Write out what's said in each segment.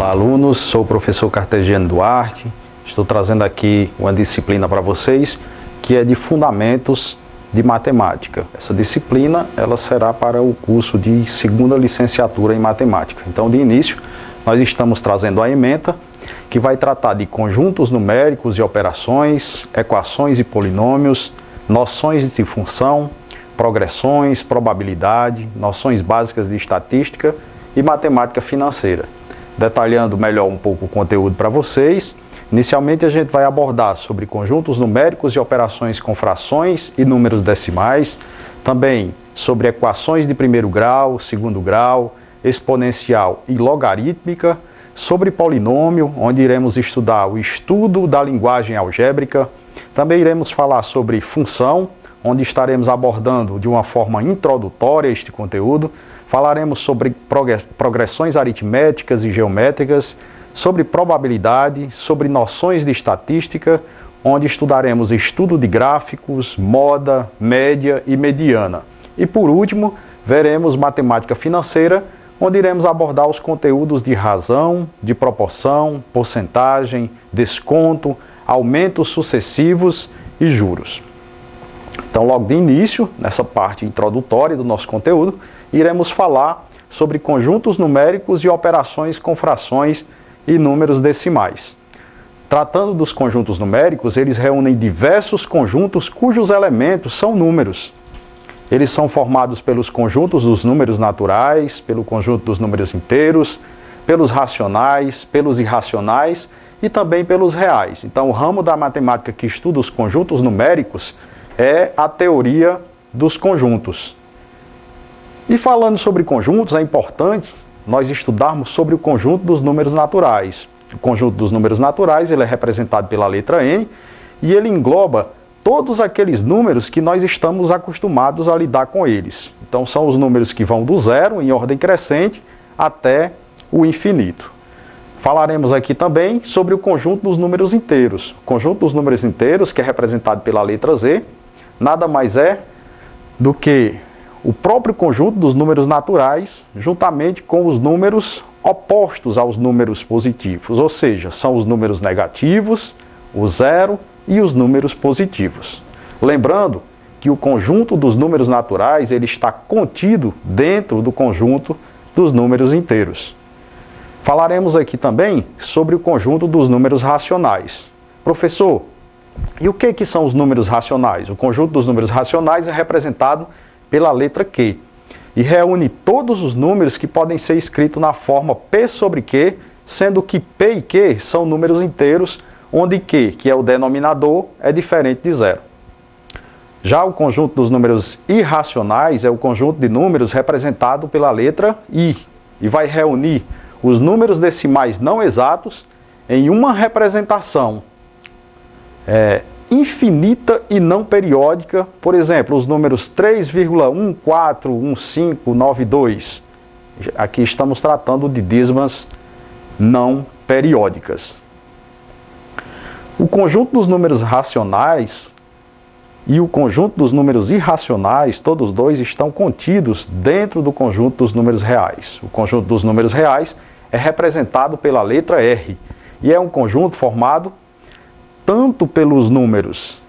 Olá, alunos, sou o professor Cartegiano Duarte. Estou trazendo aqui uma disciplina para vocês que é de Fundamentos de Matemática. Essa disciplina ela será para o curso de segunda licenciatura em Matemática. Então, de início, nós estamos trazendo a ementa, que vai tratar de conjuntos numéricos e operações, equações e polinômios, noções de função, progressões, probabilidade, noções básicas de estatística e matemática financeira. Detalhando melhor um pouco o conteúdo para vocês, inicialmente a gente vai abordar sobre conjuntos numéricos e operações com frações e números decimais, também sobre equações de primeiro grau, segundo grau, exponencial e logarítmica, sobre polinômio, onde iremos estudar o estudo da linguagem algébrica. Também iremos falar sobre função, onde estaremos abordando de uma forma introdutória este conteúdo. Falaremos sobre progressões aritméticas e geométricas, sobre probabilidade, sobre noções de estatística, onde estudaremos estudo de gráficos, moda, média e mediana. E por último, veremos matemática financeira, onde iremos abordar os conteúdos de razão, de proporção, porcentagem, desconto, aumentos sucessivos e juros. Então, logo de início, nessa parte introdutória do nosso conteúdo, iremos falar sobre conjuntos numéricos e operações com frações e números decimais. Tratando dos conjuntos numéricos, eles reúnem diversos conjuntos cujos elementos são números. Eles são formados pelos conjuntos dos números naturais, pelo conjunto dos números inteiros, pelos racionais, pelos irracionais e também pelos reais. Então, o ramo da matemática que estuda os conjuntos numéricos é a teoria dos conjuntos. E falando sobre conjuntos, é importante nós estudarmos sobre o conjunto dos números naturais. O conjunto dos números naturais ele é representado pela letra N e ele engloba todos aqueles números que nós estamos acostumados a lidar com eles. Então, são os números que vão do zero, em ordem crescente, até o infinito. Falaremos aqui também sobre o conjunto dos números inteiros. O conjunto dos números inteiros, que é representado pela letra Z, nada mais é do que o próprio conjunto dos números naturais, juntamente com os números opostos aos números positivos, ou seja, são os números negativos, o zero e os números positivos. Lembrando que o conjunto dos números naturais ele está contido dentro do conjunto dos números inteiros. Falaremos aqui também sobre o conjunto dos números racionais. Professor, e o que são os números racionais? O conjunto dos números racionais é representado pela letra Q e reúne todos os números que podem ser escritos na forma P sobre Q, sendo que P e Q são números inteiros, onde Q, que é o denominador, é diferente de zero. Já o conjunto dos números irracionais é o conjunto de números representado pela letra I e vai reunir os números decimais não exatos em uma representação infinita e não periódica, por exemplo, os números 3,141592. Aqui estamos tratando de dízimas não periódicas. O conjunto dos números racionais e o conjunto dos números irracionais, todos dois estão contidos dentro do conjunto dos números reais. O conjunto dos números reais é representado pela letra R e é um conjunto formado tanto pelos números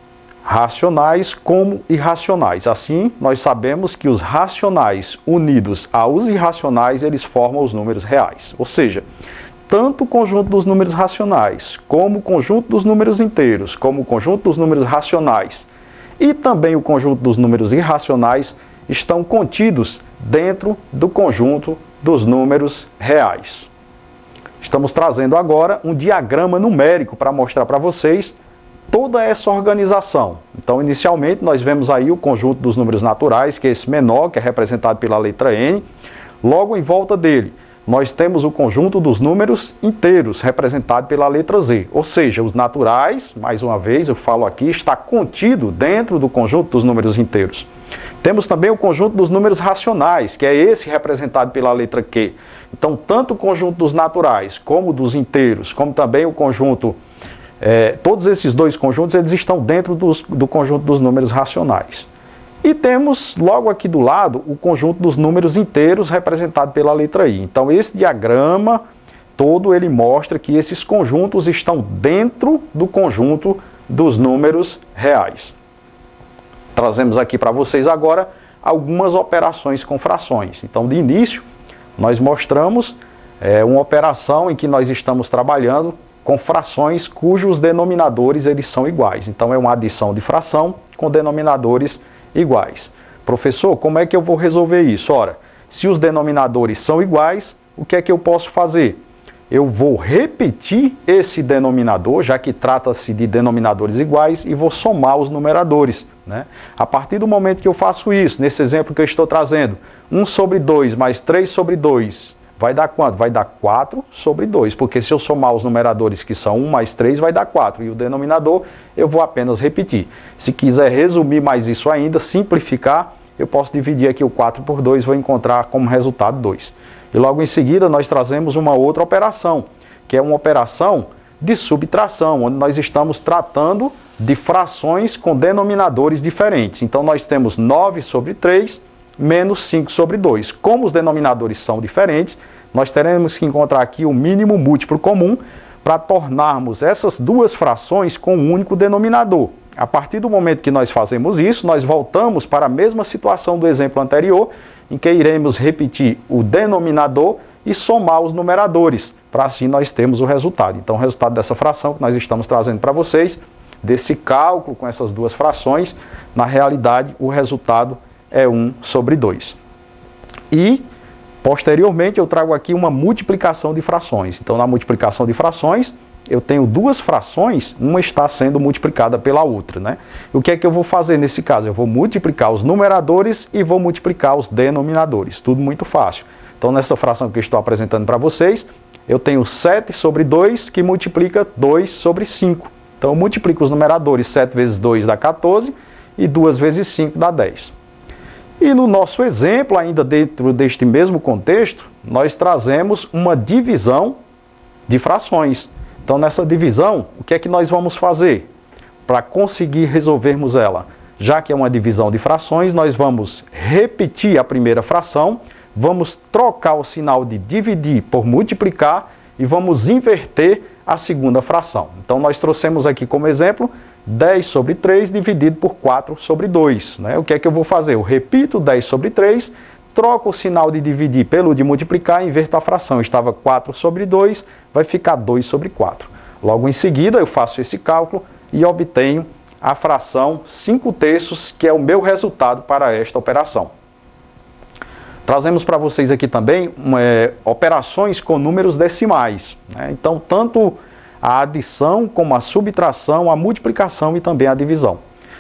racionais como irracionais. Assim, nós sabemos que os racionais unidos aos irracionais, eles formam os números reais. Ou seja, tanto o conjunto dos números racionais, como o conjunto dos números inteiros, como o conjunto dos números racionais e também o conjunto dos números irracionais estão contidos dentro do conjunto dos números reais. Estamos trazendo agora um diagrama numérico para mostrar para vocês toda essa organização. Então, inicialmente, nós vemos aí o conjunto dos números naturais, que é esse menor, que é representado pela letra N. Logo em volta dele, nós temos o conjunto dos números inteiros, representado pela letra Z. Ou seja, os naturais, mais uma vez, eu falo aqui, está contido dentro do conjunto dos números inteiros. Temos também o conjunto dos números racionais, que é esse representado pela letra Q. Então, tanto o conjunto dos naturais, como dos inteiros, como também o conjunto, todos esses dois conjuntos, eles estão dentro do conjunto dos números racionais. E temos logo aqui do lado o conjunto dos números inteiros representado pela letra I. Então esse diagrama todo ele mostra que esses conjuntos estão dentro do conjunto dos números reais. Trazemos aqui para vocês agora algumas operações com frações. Então, de início, nós mostramos uma operação em que nós estamos trabalhando com frações cujos denominadores eles são iguais. Então, é uma adição de fração com denominadores iguais. Professor, como é que eu vou resolver isso? Ora, se os denominadores são iguais, o que é que eu posso fazer? Eu vou repetir esse denominador, já que trata-se de denominadores iguais, e vou somar os numeradores, né? A partir do momento que eu faço isso, nesse exemplo que eu estou trazendo, 1 sobre 2 mais 3 sobre 2, vai dar quanto? Vai dar 4 sobre 2, porque se eu somar os numeradores que são 1 mais 3, vai dar 4, e o denominador eu vou apenas repetir. Se quiser resumir mais isso ainda, simplificar, eu posso dividir aqui o 4 por 2, vou encontrar como resultado 2. E logo em seguida nós trazemos uma outra operação, que é uma operação de subtração, onde nós estamos tratando de frações com denominadores diferentes. Então nós temos 9 sobre 3 menos 5 sobre 2. Como os denominadores são diferentes, nós teremos que encontrar aqui o mínimo múltiplo comum para tornarmos essas duas frações com um único denominador. A partir do momento que nós fazemos isso, nós voltamos para a mesma situação do exemplo anterior, em que iremos repetir o denominador e somar os numeradores, para assim nós termos o resultado. Então, o resultado dessa fração que nós estamos trazendo para vocês, desse cálculo com essas duas frações, na realidade, o resultado é 1 sobre 2. E, posteriormente, eu trago aqui uma multiplicação de frações. Então, na multiplicação de frações, eu tenho duas frações, uma está sendo multiplicada pela outra, né? O que é que eu vou fazer nesse caso? Eu vou multiplicar os numeradores e vou multiplicar os denominadores. Tudo muito fácil. Então, nessa fração que eu estou apresentando para vocês, eu tenho 7 sobre 2, que multiplica 2 sobre 5. Então, eu multiplico os numeradores, 7 vezes 2 dá 14, e 2 vezes 5 dá 10. E no nosso exemplo, ainda dentro deste mesmo contexto, nós trazemos uma divisão de frações. Então, nessa divisão, o que é que nós vamos fazer para conseguir resolvermos ela? Já que é uma divisão de frações, nós vamos repetir a primeira fração, vamos trocar o sinal de dividir por multiplicar e vamos inverter a segunda fração. Então, nós trouxemos aqui como exemplo 10 sobre 3 dividido por 4 sobre 2. Né? O que é que eu vou fazer? Eu repito 10 sobre 3, troco o sinal de dividir pelo de multiplicar e inverto a fração. Estava 4 sobre 2, vai ficar 2 sobre 4. Logo em seguida, eu faço esse cálculo e obtenho a fração 5/3, que é o meu resultado para esta operação. Trazemos para vocês aqui também operações com números decimais, né? Então, tanto a adição como a subtração, a multiplicação e também a divisão.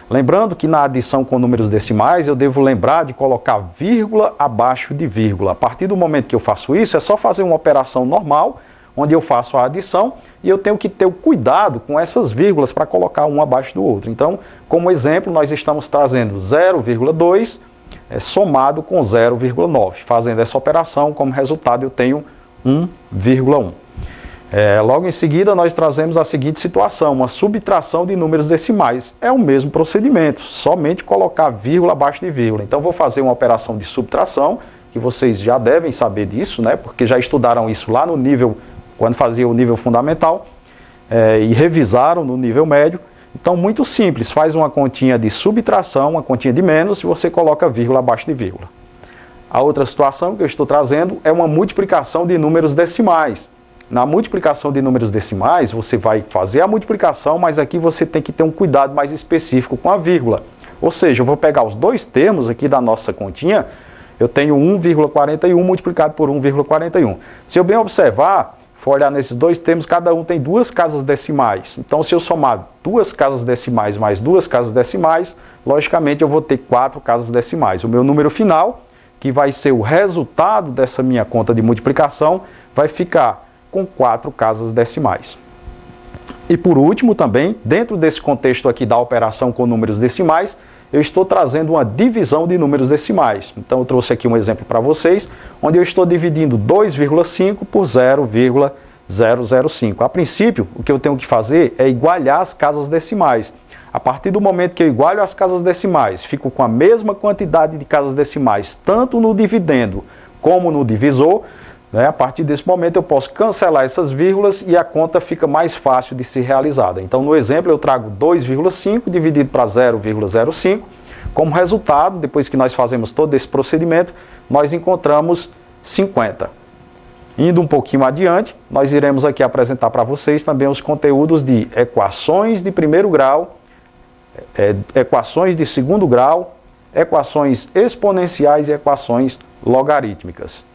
Lembrando que na adição com números decimais, eu devo lembrar de colocar vírgula abaixo de vírgula. A partir do momento que eu faço isso, é só fazer uma operação normal, onde eu faço a adição, e eu tenho que ter o cuidado com essas vírgulas para colocar um abaixo do outro. Então, como exemplo, nós estamos trazendo 0,2 somado com 0,9. Fazendo essa operação, como resultado, eu tenho 1,1. Logo em seguida, nós trazemos a seguinte situação, uma subtração de números decimais. É o mesmo procedimento, somente colocar vírgula abaixo de vírgula. Então, vou fazer uma operação de subtração, que vocês já devem saber disso, né? Porque já estudaram isso lá no nível, quando fazia o nível fundamental, e revisaram no nível médio. Então, muito simples, faz uma continha de subtração, uma continha de menos, e você coloca vírgula abaixo de vírgula. A outra situação que eu estou trazendo é uma multiplicação de números decimais. Na multiplicação de números decimais, você vai fazer a multiplicação, mas aqui você tem que ter um cuidado mais específico com a vírgula. Ou seja, eu vou pegar os dois termos aqui da nossa continha, eu tenho 1,41 multiplicado por 1,41. Se eu bem observar, for olhar nesses dois termos, cada um tem duas casas decimais. Então, se eu somar duas casas decimais mais duas casas decimais, logicamente eu vou ter 4 casas decimais. O meu número final, que vai ser o resultado dessa minha conta de multiplicação, vai ficar com 4 casas decimais. E por último também, dentro desse contexto aqui da operação com números decimais, eu estou trazendo uma divisão de números decimais. Então eu trouxe aqui um exemplo para vocês, onde eu estou dividindo 2,5 por 0,005. A princípio, o que eu tenho que fazer é igualar as casas decimais. A partir do momento que eu igualo as casas decimais, fico com a mesma quantidade de casas decimais, tanto no dividendo como no divisor, né? A partir desse momento eu posso cancelar essas vírgulas e a conta fica mais fácil de ser realizada. Então no exemplo eu trago 2,5 dividido para 0,05. Como resultado, depois que nós fazemos todo esse procedimento, nós encontramos 50. Indo um pouquinho adiante, nós iremos aqui apresentar para vocês também os conteúdos de equações de primeiro grau, equações de segundo grau, equações exponenciais e equações logarítmicas.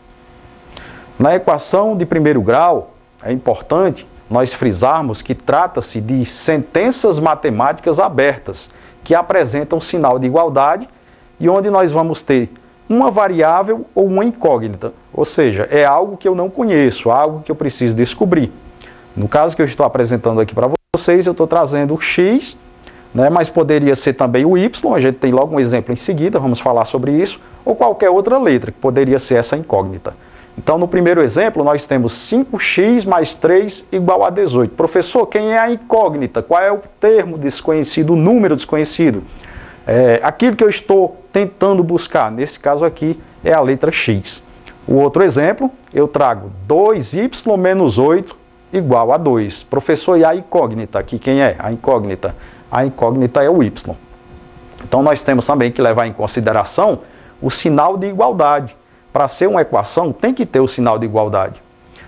Na equação de primeiro grau, é importante nós frisarmos que trata-se de sentenças matemáticas abertas, que apresentam sinal de igualdade e onde nós vamos ter uma variável ou uma incógnita, ou seja, é algo que eu não conheço, algo que eu preciso descobrir. No caso que eu estou apresentando aqui para vocês, eu estou trazendo o x, né, mas poderia ser também o y, a gente tem logo um exemplo em seguida, vamos falar sobre isso, ou qualquer outra letra que poderia ser essa incógnita. Então, no primeiro exemplo, nós temos 5x mais 3 igual a 18. Professor, quem é a incógnita? Qual é o termo desconhecido, o número desconhecido? Aquilo que eu estou tentando buscar, nesse caso aqui, é a letra x. O outro exemplo, eu trago 2y menos 8 igual a 2. Professor, e a incógnita? Aqui quem é a incógnita? A incógnita é o y. Então, nós temos também que levar em consideração o sinal de igualdade. Para ser uma equação, tem que ter o sinal de igualdade.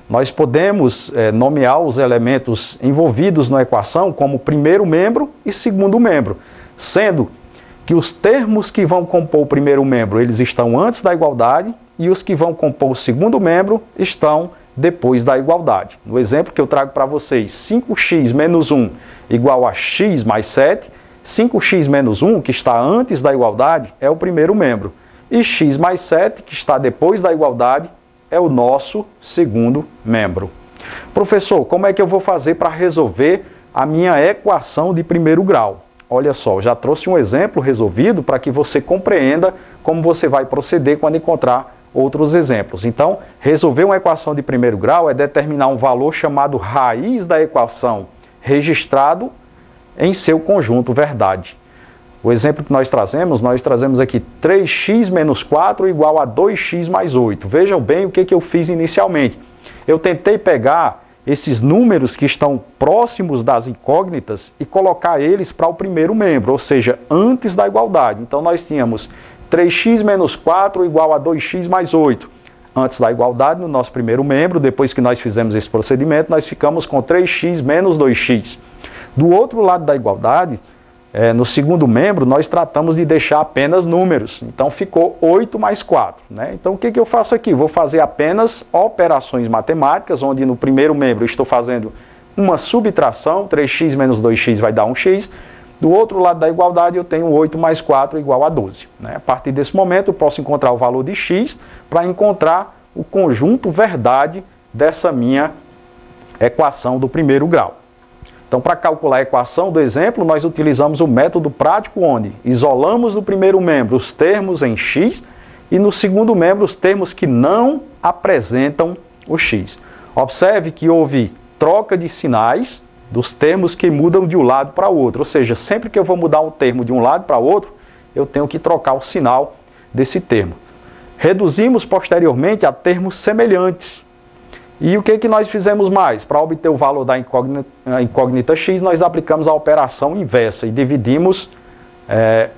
Nós podemos nomear os elementos envolvidos na equação como primeiro membro e segundo membro, sendo que os termos que vão compor o primeiro membro, eles estão antes da igualdade e os que vão compor o segundo membro estão depois da igualdade. No exemplo que eu trago para vocês, 5x menos 1 igual a x mais 7, 5x menos 1, que está antes da igualdade, é o primeiro membro. E x mais 7, que está depois da igualdade, é o nosso segundo membro. Professor, como é que eu vou fazer para resolver a minha equação de primeiro grau? Olha só, já trouxe um exemplo resolvido para que você compreenda como você vai proceder quando encontrar outros exemplos. Então, resolver uma equação de primeiro grau é determinar um valor chamado raiz da equação, registrado em seu conjunto verdade. O exemplo que nós trazemos aqui 3x menos 4 igual a 2x mais 8. Vejam bem o que eu fiz inicialmente. Eu tentei pegar esses números que estão próximos das incógnitas e colocar eles para o primeiro membro, ou seja, antes da igualdade. Então nós tínhamos 3x menos 4 igual a 2x mais 8. Antes da igualdade, no nosso primeiro membro, depois que nós fizemos esse procedimento, nós ficamos com 3x menos 2x. Do outro lado da igualdade, no segundo membro, nós tratamos de deixar apenas números. Então, ficou 8 mais 4. Né? Então, o que eu faço aqui? Vou fazer apenas operações matemáticas, onde no primeiro membro eu estou fazendo uma subtração, 3x menos 2x vai dar 1x. Do outro lado da igualdade, eu tenho 8 mais 4 igual a 12. Né? A partir desse momento, eu posso encontrar o valor de x para encontrar o conjunto verdade dessa minha equação do primeiro grau. Então, para calcular a equação do exemplo, nós utilizamos o método prático, onde isolamos no primeiro membro os termos em x e no segundo membro os termos que não apresentam o x. Observe que houve troca de sinais dos termos que mudam de um lado para o outro. Ou seja, sempre que eu vou mudar um termo de um lado para o outro, eu tenho que trocar o sinal desse termo. Reduzimos posteriormente a termos semelhantes. E o que nós fizemos mais? Para obter o valor da incógnita x, nós aplicamos a operação inversa e dividimos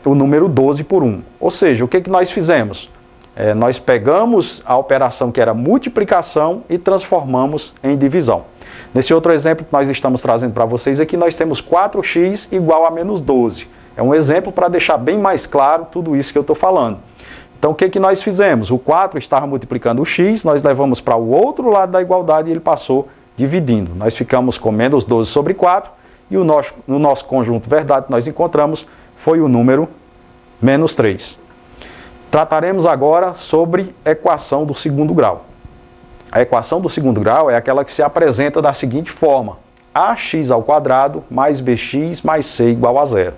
o número 12 por 1. Ou seja, o que nós fizemos? Nós pegamos a operação que era multiplicação e transformamos em divisão. Nesse outro exemplo que nós estamos trazendo para vocês aqui, nós temos 4x igual a menos 12. É um exemplo para deixar bem mais claro tudo isso que eu estou falando. Então, o que nós fizemos? O 4 estava multiplicando o x, nós levamos para o outro lado da igualdade e ele passou dividindo. Nós ficamos com menos 12 sobre 4 e no nosso conjunto verdade que nós encontramos foi o número menos 3. Trataremos agora sobre equação do segundo grau. A equação do segundo grau é aquela que se apresenta da seguinte forma: ax ao quadrado mais bx mais c igual a 0.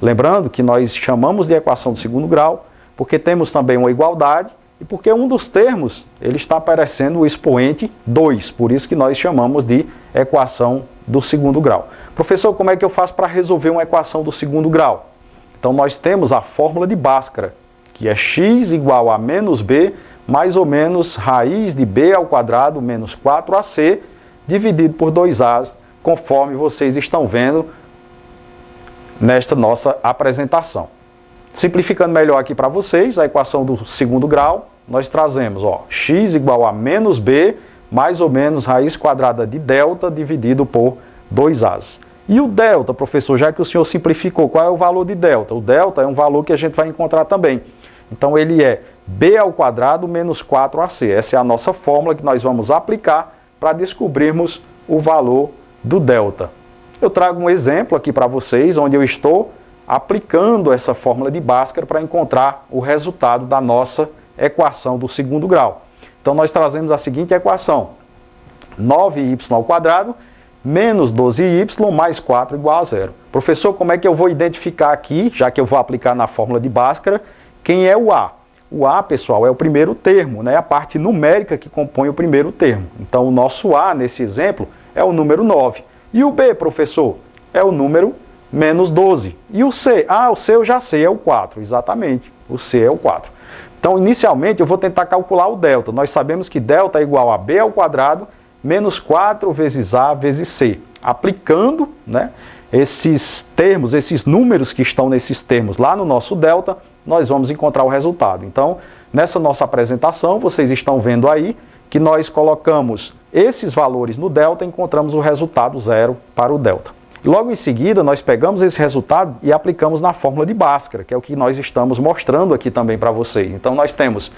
Lembrando que nós chamamos de equação do segundo grau porque temos também uma igualdade e porque um dos termos ele está aparecendo o expoente 2, por isso que nós chamamos de equação do segundo grau. Professor, como é que eu faço para resolver uma equação do segundo grau? Então nós temos a fórmula de Bhaskara, que é x igual a menos b mais ou menos raiz de b ao quadrado menos 4ac dividido por 2a, conforme vocês estão vendo nesta nossa apresentação. Simplificando melhor aqui para vocês, a equação do segundo grau, nós trazemos x igual a menos b, mais ou menos raiz quadrada de delta dividido por 2a. E o delta, professor, já que o senhor simplificou, qual é o valor de delta? O delta é um valor que a gente vai encontrar também. Então ele é b ao quadrado menos 4ac. Essa é a nossa fórmula que nós vamos aplicar para descobrirmos o valor do delta. Eu trago um exemplo aqui para vocês, onde eu estou aplicando essa fórmula de Bhaskara para encontrar o resultado da nossa equação do segundo grau. Então nós trazemos a seguinte equação: 9y ao quadrado menos 12y mais 4 igual a 0. Professor, como é que eu vou identificar aqui, já que eu vou aplicar na fórmula de Bhaskara, quem é o a? O a, pessoal, é o primeiro termo, né? A parte numérica que compõe o primeiro termo. Então o nosso a, nesse exemplo, é o número 9. E o b, professor, é o número menos 12. E o c? Ah, o c eu já sei, é o 4, exatamente. O c é o 4. Então, inicialmente, eu vou tentar calcular o delta. Nós sabemos que delta é igual a b ao quadrado menos 4 vezes a vezes c. Aplicando, né, esses termos, esses números que estão nesses termos lá no nosso delta, nós vamos encontrar o resultado. Então, nessa nossa apresentação, vocês estão vendo aí que nós colocamos esses valores no delta e encontramos o resultado 0 para o delta. Logo em seguida, nós pegamos esse resultado e aplicamos na fórmula de Bhaskara, que é o que nós estamos mostrando aqui também para vocês. Então, nós temos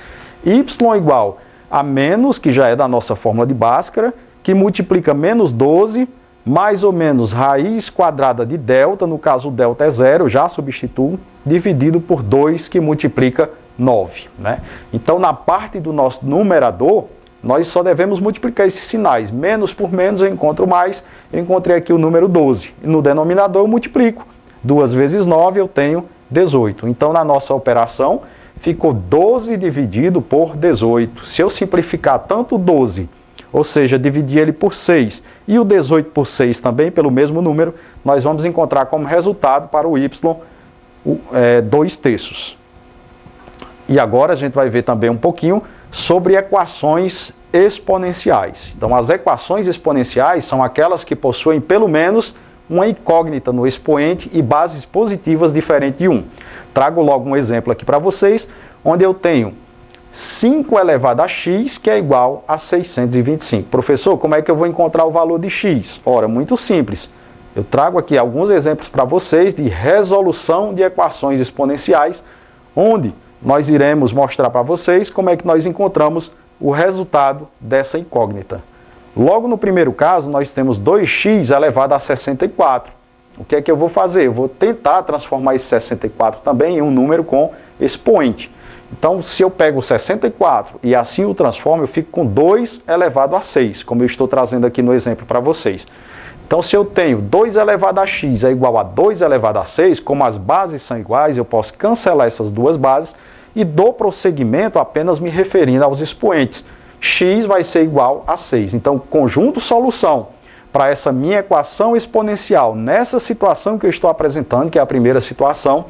y igual a menos, que já é da nossa fórmula de Bhaskara, que multiplica menos 12, mais ou menos raiz quadrada de delta, no caso o delta é 0, já substituo, dividido por 2, que multiplica 9. Né? Então, na parte do nosso numerador, nós só devemos multiplicar esses sinais. Menos por menos eu encontro mais. Eu encontrei aqui o número 12. E no denominador eu multiplico. 2 vezes 9 eu tenho 18. Então, na nossa operação, ficou 12 dividido por 18. Se eu simplificar tanto o 12, ou seja, dividir ele por 6, e o 18 por 6 também, pelo mesmo número, nós vamos encontrar como resultado para o y 2/3. E agora a gente vai ver também um pouquinho sobre equações exponenciais. Então, as equações exponenciais são aquelas que possuem pelo menos uma incógnita no expoente e bases positivas diferentes de 1. Trago logo um exemplo aqui para vocês, onde eu tenho 5 elevado a x, que é igual a 625. Professor, como é que eu vou encontrar o valor de x? Ora, muito simples. Eu trago aqui alguns exemplos para vocês de resolução de equações exponenciais, onde nós iremos mostrar para vocês como é que nós encontramos o resultado dessa incógnita. Logo no primeiro caso, nós temos 2x elevado a 64. O que é que eu vou fazer? Eu vou tentar transformar esse 64 também em um número com expoente. Então, se eu pego o 64 e assim o transformo, eu fico com 2 elevado a 6, como eu estou trazendo aqui no exemplo para vocês. Então, se eu tenho 2 elevado a x é igual a 2 elevado a 6, como as bases são iguais, eu posso cancelar essas duas bases e dou prosseguimento apenas me referindo aos expoentes. X vai ser igual a 6. Então, conjunto solução para essa minha equação exponencial, nessa situação que eu estou apresentando, que é a primeira situação,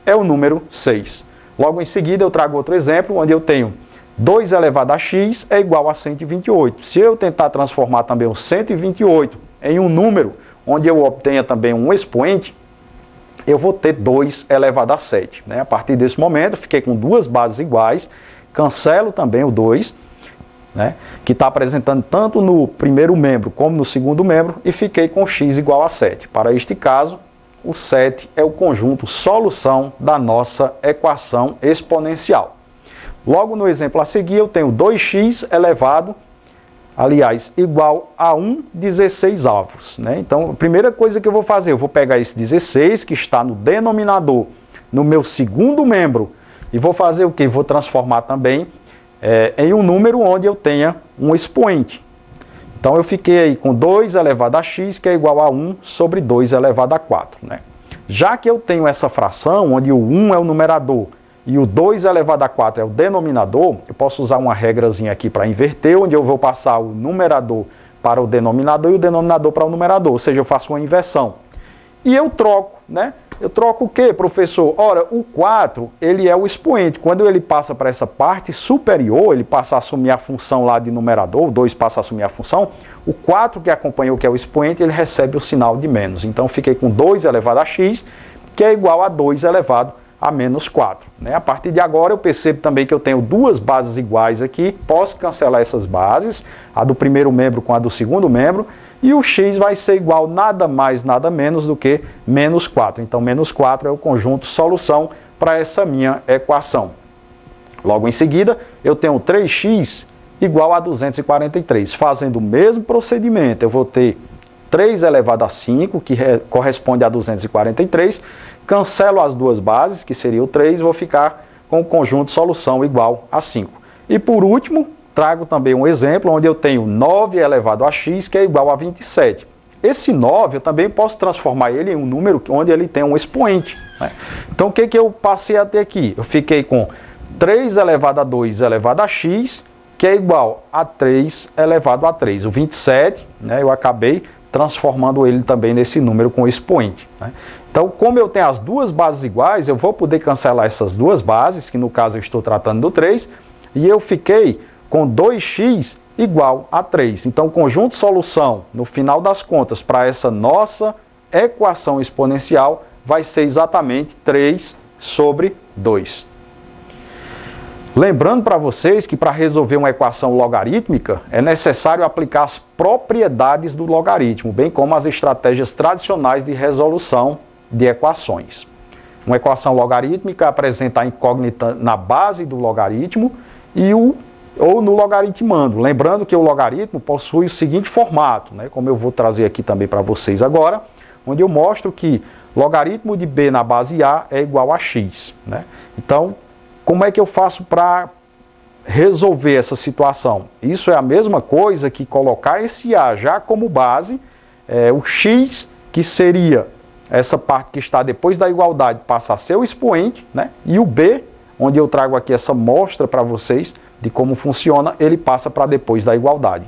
é o número 6. Logo em seguida, eu trago outro exemplo, onde eu tenho 2 elevado a x é igual a 128. Se eu tentar transformar também o 128 em um número onde eu obtenha também um expoente, eu vou ter 2 elevado a 7. Né? A partir desse momento, eu fiquei com duas bases iguais, cancelo também o 2, né? Que está apresentando tanto no primeiro membro como no segundo membro, e fiquei com x igual a 7. Para este caso, o 7 é o conjunto solução da nossa equação exponencial. Logo no exemplo a seguir, eu tenho 2x elevado, igual a 1/16. Né? Então, a primeira coisa que eu vou fazer, eu vou pegar esse 16 que está no denominador, no meu segundo membro, e vou fazer o quê? Vou transformar também em um número onde eu tenha um expoente. Então, eu fiquei aí com 2 elevado a x, que é igual a 1 sobre 2 elevado a 4. Né? Já que eu tenho essa fração, onde o 1 é o numerador e o 2 elevado a 4 é o denominador, eu posso usar uma regrazinha aqui para inverter, onde eu vou passar o numerador para o denominador e o denominador para o numerador, ou seja, eu faço uma inversão. E eu troco, né, Eu troco o quê, professor? Ora, o 4, ele é o expoente. Quando ele passa para essa parte superior, ele passa a assumir a função lá de numerador, o 2 passa a assumir a função, o 4 que acompanhou, que é o expoente, ele recebe o sinal de menos. Então, fiquei com 2 elevado a x, que é igual a 2 elevado a menos 4. Né? A partir de agora, eu percebo também que eu tenho duas bases iguais aqui, posso cancelar essas bases, a do primeiro membro com a do segundo membro, e o x vai ser igual nada mais, nada menos do que menos 4. Então, menos 4 é o conjunto solução para essa minha equação. Logo em seguida, eu tenho 3x igual a 243. Fazendo o mesmo procedimento, eu vou ter 3 elevado a 5, que corresponde a 243, cancelo as duas bases, que seria o 3, vou ficar com o conjunto solução igual a 5. E por último, trago também um exemplo onde eu tenho 9 elevado a x, que é igual a 27. Esse 9 eu também posso transformar ele em um número onde ele tem um expoente. Né? Então o que eu passei a ter aqui? Eu fiquei com 3 elevado a 2 elevado a x, que é igual a 3 elevado a 3. O 27, né, eu acabei transformando ele também nesse número com expoente. Né? Então, como eu tenho as duas bases iguais, eu vou poder cancelar essas duas bases, que no caso eu estou tratando do 3, e eu fiquei com 2x igual a 3. Então, o conjunto solução, no final das contas, para essa nossa equação exponencial, vai ser exatamente 3 sobre 2. Lembrando para vocês que para resolver uma equação logarítmica, é necessário aplicar as propriedades do logaritmo, bem como as estratégias tradicionais de resolução de equações. Uma equação logarítmica apresenta a incógnita na base do logaritmo ou no logaritmando. Lembrando que o logaritmo possui o seguinte formato, né, como eu vou trazer aqui também para vocês agora, onde eu mostro que logaritmo de b na base a é igual a x. Né? Então, como é que eu faço para resolver essa situação? Isso é a mesma coisa que colocar esse a já como base, o x, que seria essa parte que está depois da igualdade, passa a ser o expoente, né? E o b, onde eu trago aqui essa mostra para vocês de como funciona, ele passa para depois da igualdade.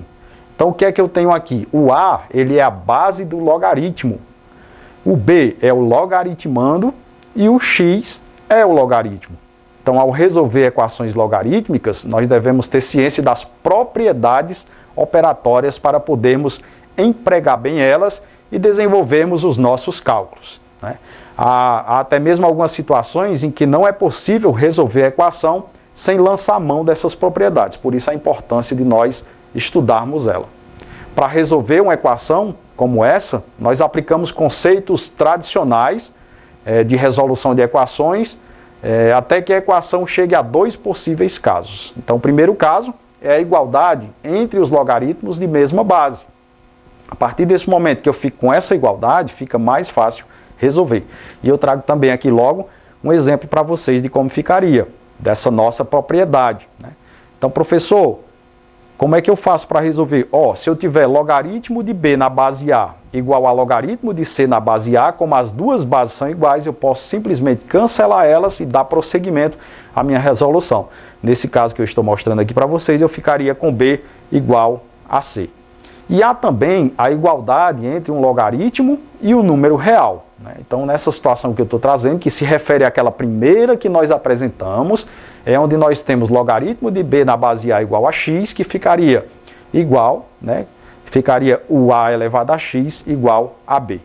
Então, o que é que eu tenho aqui? O a, ele é a base do logaritmo. O b é o logaritmando e o x é o logaritmo. Então, ao resolver equações logarítmicas, nós devemos ter ciência das propriedades operatórias para podermos empregar bem elas e desenvolvermos os nossos cálculos. Né? Há até mesmo algumas situações em que não é possível resolver a equação sem lançar mão dessas propriedades. Por isso a importância de nós estudarmos ela. Para resolver uma equação como essa, nós aplicamos conceitos tradicionais de resolução de equações, até que a equação chegue a dois possíveis casos. Então, o primeiro caso é a igualdade entre os logaritmos de mesma base. A partir desse momento que eu fico com essa igualdade, fica mais fácil resolver. E eu trago também aqui logo um exemplo para vocês de como ficaria, dessa nossa propriedade. Né? Então, professor, como é que eu faço para resolver? Se eu tiver logaritmo de b na base a igual a logaritmo de c na base a, como as duas bases são iguais, eu posso simplesmente cancelar elas e dar prosseguimento à minha resolução. Nesse caso que eu estou mostrando aqui para vocês, eu ficaria com b igual a c. E há também a igualdade entre um logaritmo e o número real. Né? Então, nessa situação que eu estou trazendo, que se refere àquela primeira que nós apresentamos, é onde nós temos logaritmo de b na base a igual a x, que ficaria igual, né? Ficaria o a elevado a x igual a b.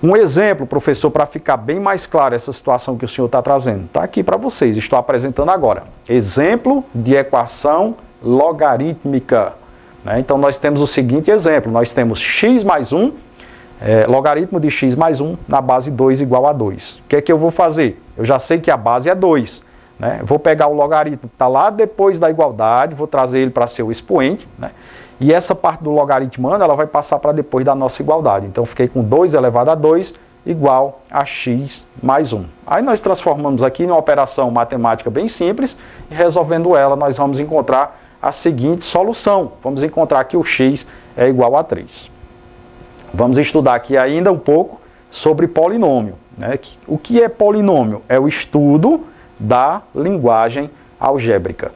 Um exemplo, professor, para ficar bem mais claro essa situação que o senhor está trazendo, está aqui para vocês, estou apresentando agora. Exemplo de equação logarítmica. Né? Então, nós temos o seguinte exemplo, nós temos x mais 1, logaritmo de x mais 1 na base 2 igual a 2. O que é que eu vou fazer? Eu já sei que a base é 2. Né? Vou pegar o logaritmo que está lá depois da igualdade, vou trazer ele para ser o expoente, né? E essa parte do logaritmando, ela vai passar para depois da nossa igualdade. Então, fiquei com 2 elevado a 2 igual a x mais 1. Aí nós transformamos aqui em uma operação matemática bem simples e resolvendo ela, nós vamos encontrar a seguinte solução. Vamos encontrar que o x é igual a 3. Vamos estudar aqui ainda um pouco sobre polinômio. Né? O que é polinômio? É o estudo da linguagem algébrica.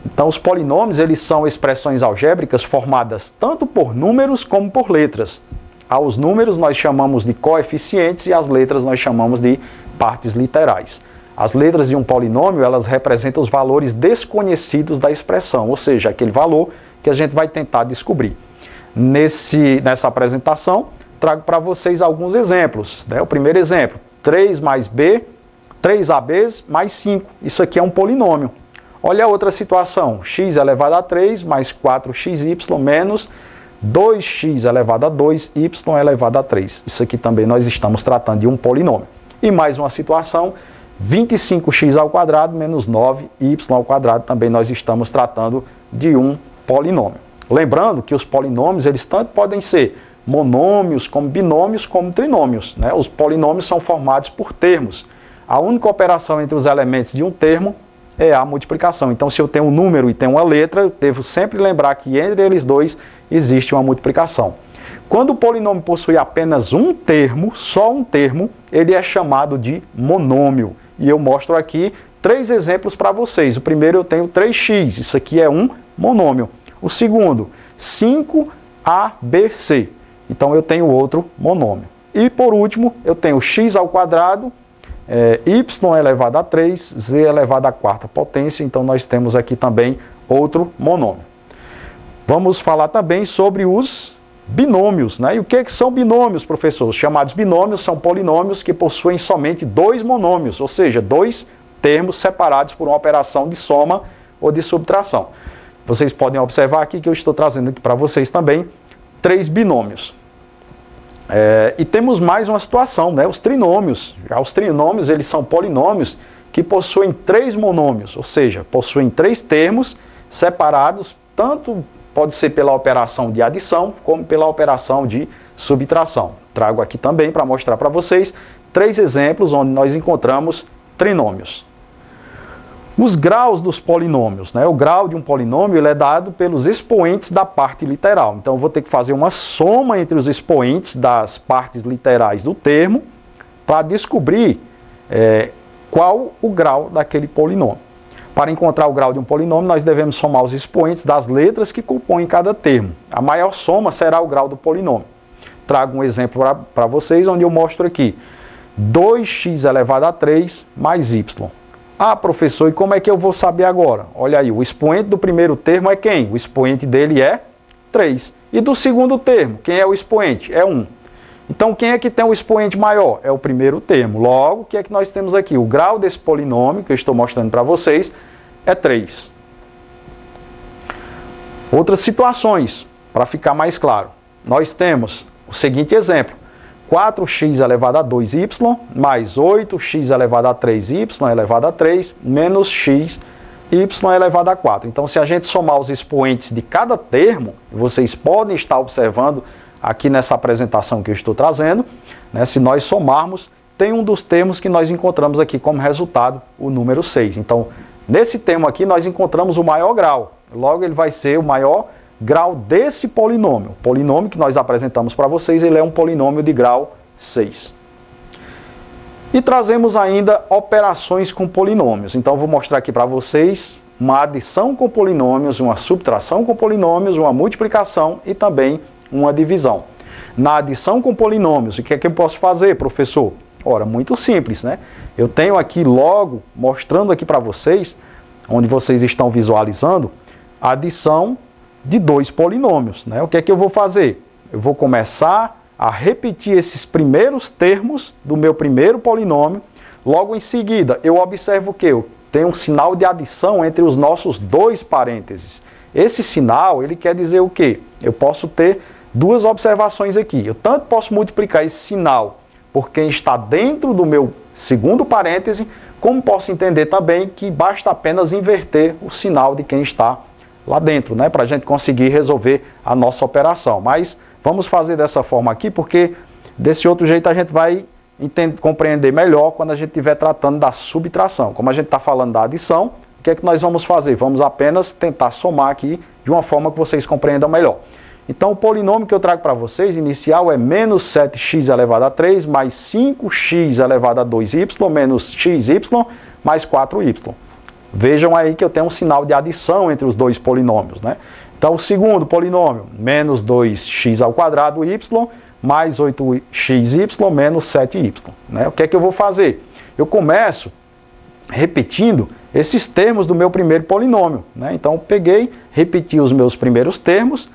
Então, os polinômios, eles são expressões algébricas formadas tanto por números como por letras. Aos números nós chamamos de coeficientes e as letras nós chamamos de partes literais. As letras de um polinômio, elas representam os valores desconhecidos da expressão, ou seja, aquele valor que a gente vai tentar descobrir. Nessa apresentação, trago para vocês alguns exemplos, né? O primeiro exemplo, 3 mais b, 3ab mais 5. Isso aqui é um polinômio. Olha a outra situação, x elevado a 3 mais 4xy menos 2x elevado a 2, y elevado a 3. Isso aqui também nós estamos tratando de um polinômio. E mais uma situação, 25x ao quadrado menos 9y ao quadrado, também nós estamos tratando de um polinômio. Lembrando que os polinômios, eles tanto podem ser monômios, como binômios, como trinômios, né? Os polinômios são formados por termos. A única operação entre os elementos de um termo é a multiplicação. Então, se eu tenho um número e tenho uma letra, eu devo sempre lembrar que entre eles dois existe uma multiplicação. Quando o polinômio possui apenas um termo, só um termo, ele é chamado de monômio. E eu mostro aqui 3 exemplos para vocês. O primeiro eu tenho 3x, isso aqui é um monômio. O segundo, 5abc. Então eu tenho outro monômio. E por último, eu tenho x ao quadrado, y elevado a 3, z elevado à quarta potência. Então nós temos aqui também outro monômio. Vamos falar também sobre os binômios, né? E o que são binômios, professor? Os chamados binômios são polinômios que possuem somente 2 monômios, ou seja, 2 termos separados por uma operação de soma ou de subtração. Vocês podem observar aqui que eu estou trazendo aqui para vocês também 3 binômios. E temos mais uma situação, né? Os trinômios. Já os trinômios, eles são polinômios que possuem 3 monômios, ou seja, possuem 3 termos separados, tanto pode ser pela operação de adição, como pela operação de subtração. Trago aqui também para mostrar para vocês 3 exemplos onde nós encontramos trinômios. Os graus dos polinômios, né? O grau de um polinômio ele é dado pelos expoentes da parte literal. Então, eu vou ter que fazer uma soma entre os expoentes das partes literais do termo para descobrir qual o grau daquele polinômio. Para encontrar o grau de um polinômio, nós devemos somar os expoentes das letras que compõem cada termo. A maior soma será o grau do polinômio. Trago um exemplo para vocês, onde eu mostro aqui 2x elevado a 3 mais y. Ah, professor, e como é que eu vou saber agora? Olha aí, o expoente do primeiro termo é quem? O expoente dele é 3. E do segundo termo, quem é o expoente? É 1. Então, quem é que tem o expoente maior? É o primeiro termo. Logo, o que é que nós temos aqui? O grau desse polinômio, que eu estou mostrando para vocês, é 3. Outras situações, para ficar mais claro. Nós temos o seguinte exemplo. 4x elevado a 2y mais 8x elevado a 3y elevado a 3 menos x y elevado a 4. Então, se a gente somar os expoentes de cada termo, vocês podem estar observando aqui nessa apresentação que eu estou trazendo, né, se nós somarmos, tem um dos termos que nós encontramos aqui como resultado, o número 6. Então, nesse termo aqui, nós encontramos o maior grau. Logo, ele vai ser o maior grau desse polinômio. O polinômio que nós apresentamos para vocês, ele é um polinômio de grau 6. E trazemos ainda operações com polinômios. Então, eu vou mostrar aqui para vocês uma adição com polinômios, uma subtração com polinômios, uma multiplicação e também uma divisão. Na adição com polinômios, o que é que eu posso fazer, professor? Ora, muito simples, né? Eu tenho aqui logo, mostrando aqui para vocês, onde vocês estão visualizando, a adição de 2 polinômios, né? O que é que eu vou fazer? Eu vou começar a repetir esses primeiros termos do meu primeiro polinômio. Logo em seguida, eu observo que eu tenho um sinal de adição entre os nossos 2 parênteses. Esse sinal, ele quer dizer o quê? Eu posso ter 2 observações aqui. Eu tanto posso multiplicar esse sinal por quem está dentro do meu segundo parêntese, como posso entender também que basta apenas inverter o sinal de quem está lá dentro, né? Para a gente conseguir resolver a nossa operação. Mas vamos fazer dessa forma aqui, porque desse outro jeito a gente vai compreender melhor quando a gente estiver tratando da subtração. Como a gente está falando da adição, o que é que nós vamos fazer? Vamos apenas tentar somar aqui de uma forma que vocês compreendam melhor. Então, o polinômio que eu trago para vocês, inicial, é menos 7x elevado a 3 mais 5x elevado a 2y menos xy mais 4y. Vejam aí que eu tenho um sinal de adição entre os 2 polinômios, né? Então, o segundo polinômio, menos 2x ao quadrado y mais 8xy menos 7y. Né? O que é que eu vou fazer? Eu começo repetindo esses termos do meu primeiro polinômio. Né? Então, eu peguei, repeti os meus primeiros termos,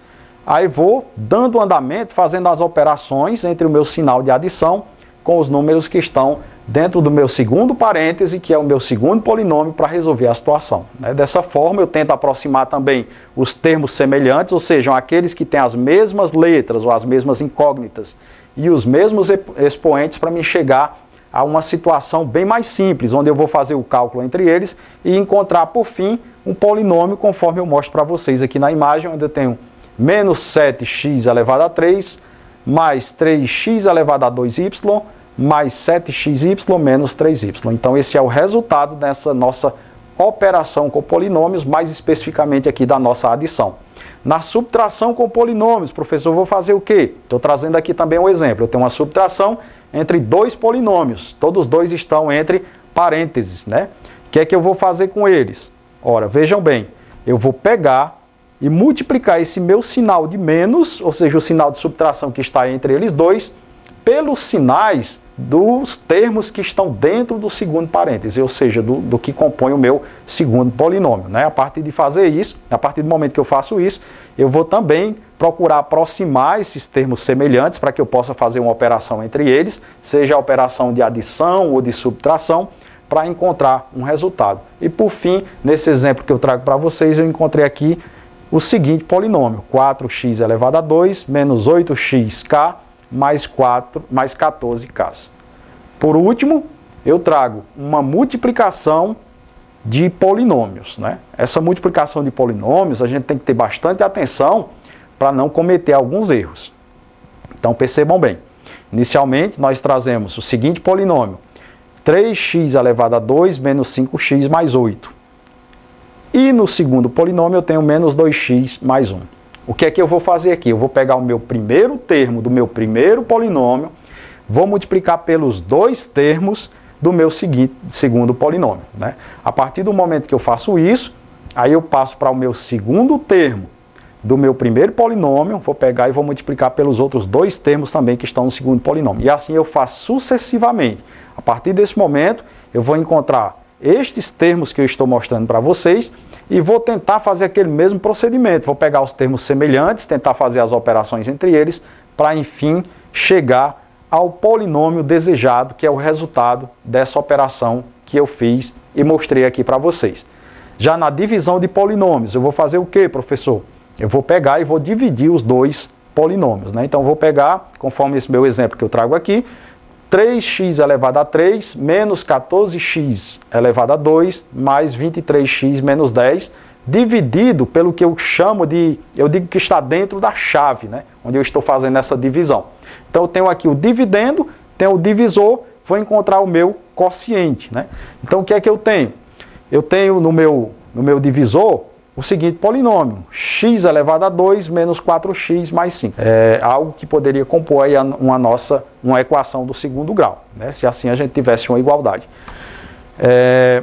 aí vou dando andamento, fazendo as operações entre o meu sinal de adição com os números que estão dentro do meu segundo parêntese, que é o meu segundo polinômio, para resolver a situação. Né? Dessa forma, eu tento aproximar também os termos semelhantes, ou seja, aqueles que têm as mesmas letras ou as mesmas incógnitas e os mesmos expoentes para me chegar a uma situação bem mais simples, onde eu vou fazer o cálculo entre eles e encontrar, por fim, um polinômio, conforme eu mostro para vocês aqui na imagem, onde eu tenho menos 7x elevado a 3, mais 3x elevado a 2y, mais 7xy menos 3y. Então, esse é o resultado dessa nossa operação com polinômios, mais especificamente aqui da nossa adição. Na subtração com polinômios, professor, eu vou fazer o quê? Estou trazendo aqui também um exemplo. Eu tenho uma subtração entre dois polinômios. Todos dois estão entre parênteses, né? O que é que eu vou fazer com eles? Ora, vejam bem, eu vou pegar e multiplicar esse meu sinal de menos, ou seja, o sinal de subtração que está entre eles dois, pelos sinais dos termos que estão dentro do segundo parêntese, ou seja, do que compõe o meu segundo polinômio. Né? A partir de fazer isso, a partir do momento que eu faço isso, eu vou também procurar aproximar esses termos semelhantes para que eu possa fazer uma operação entre eles, seja a operação de adição ou de subtração, para encontrar um resultado. E por fim, nesse exemplo que eu trago para vocês, eu encontrei aqui o seguinte polinômio, 4x elevado a 2 menos 8xk mais 14k. Por último, eu trago uma multiplicação de polinômios. Né? Essa multiplicação de polinômios, a gente tem que ter bastante atenção para não cometer alguns erros. Então, percebam bem. Inicialmente, nós trazemos o seguinte polinômio, 3x elevado a 2 menos 5x mais 8. E no segundo polinômio, eu tenho menos 2x mais 1. O que é que eu vou fazer aqui? Eu vou pegar o meu primeiro termo do meu primeiro polinômio, vou multiplicar pelos dois termos do meu segundo polinômio. Né? A partir do momento que eu faço isso, aí eu passo para o meu segundo termo do meu primeiro polinômio, vou pegar e vou multiplicar pelos outros dois termos também que estão no segundo polinômio. E assim eu faço sucessivamente. A partir desse momento, eu vou encontrar estes termos que eu estou mostrando para vocês e vou tentar fazer aquele mesmo procedimento. Vou pegar os termos semelhantes, tentar fazer as operações entre eles, para, enfim, chegar ao polinômio desejado, que é o resultado dessa operação que eu fiz e mostrei aqui para vocês. Já na divisão de polinômios, eu vou fazer o quê, professor? Eu vou pegar e vou dividir os dois polinômios. Né? Então, eu vou pegar, conforme esse meu exemplo que eu trago aqui, 3x elevado a 3 menos 14x elevado a 2 mais 23x menos 10, dividido pelo que eu chamo de, eu digo que está dentro da chave, né? Onde eu estou fazendo essa divisão. Então eu tenho aqui o dividendo, tenho o divisor, vou encontrar o meu quociente. Né? Então o que é que eu tenho? Eu tenho no meu divisor o seguinte polinômio, x elevado a 2 menos 4x mais 5. É algo que poderia compor aí uma equação do segundo grau, né? Se assim a gente tivesse uma igualdade.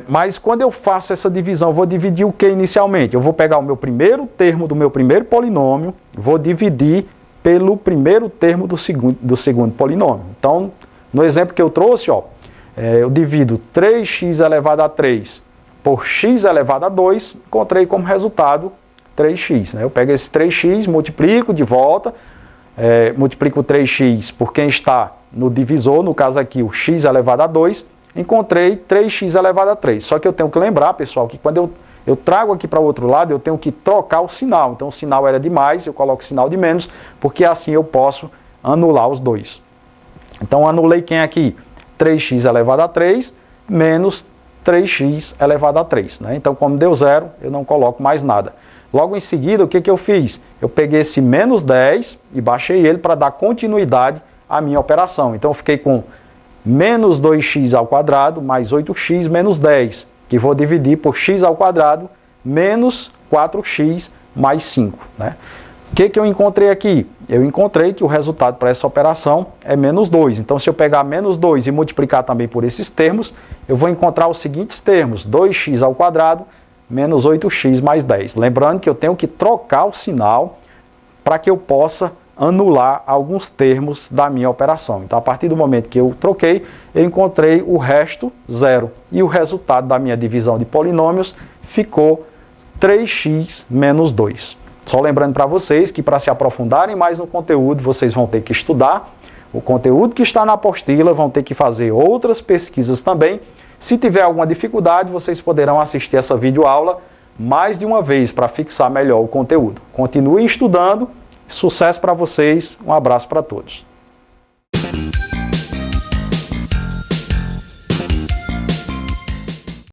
Mas quando eu faço essa divisão, vou dividir o que inicialmente? Eu vou pegar o meu primeiro termo do meu primeiro polinômio, vou dividir pelo primeiro termo do segundo polinômio. Então, no exemplo que eu trouxe, eu divido 3x elevado a 3 por x elevado a 2, encontrei como resultado 3x. Né? Eu pego esse 3x, multiplico de volta, multiplico 3x por quem está no divisor, no caso aqui o x elevado a 2, encontrei 3x elevado a 3. Só que eu tenho que lembrar, pessoal, que quando eu trago aqui para o outro lado, eu tenho que trocar o sinal. Então o sinal era de mais, eu coloco o sinal de menos, porque assim eu posso anular os dois. Então anulei quem aqui? 3x elevado a 3 menos 3x elevado a 3. Né? Então, como deu zero, eu não coloco mais nada. Logo em seguida, o que eu fiz? Eu peguei esse menos 10 e baixei ele para dar continuidade à minha operação. Então, eu fiquei com menos 2x ao quadrado mais 8x menos 10, que vou dividir por x ao quadrado menos 4x mais 5. Né? O que eu encontrei aqui? Eu encontrei que o resultado para essa operação é menos 2. Então, se eu pegar menos 2 e multiplicar também por esses termos, eu vou encontrar os seguintes termos, 2x ao quadrado menos 8x mais 10. Lembrando que eu tenho que trocar o sinal para que eu possa anular alguns termos da minha operação. Então, a partir do momento que eu troquei, eu encontrei o resto zero. E o resultado da minha divisão de polinômios ficou 3x menos 2. Só lembrando para vocês que para se aprofundarem mais no conteúdo, vocês vão ter que estudar o conteúdo que está na apostila, vão ter que fazer outras pesquisas também. Se tiver alguma dificuldade, vocês poderão assistir essa videoaula mais de uma vez para fixar melhor o conteúdo. Continuem estudando. Sucesso para vocês. Um abraço para todos.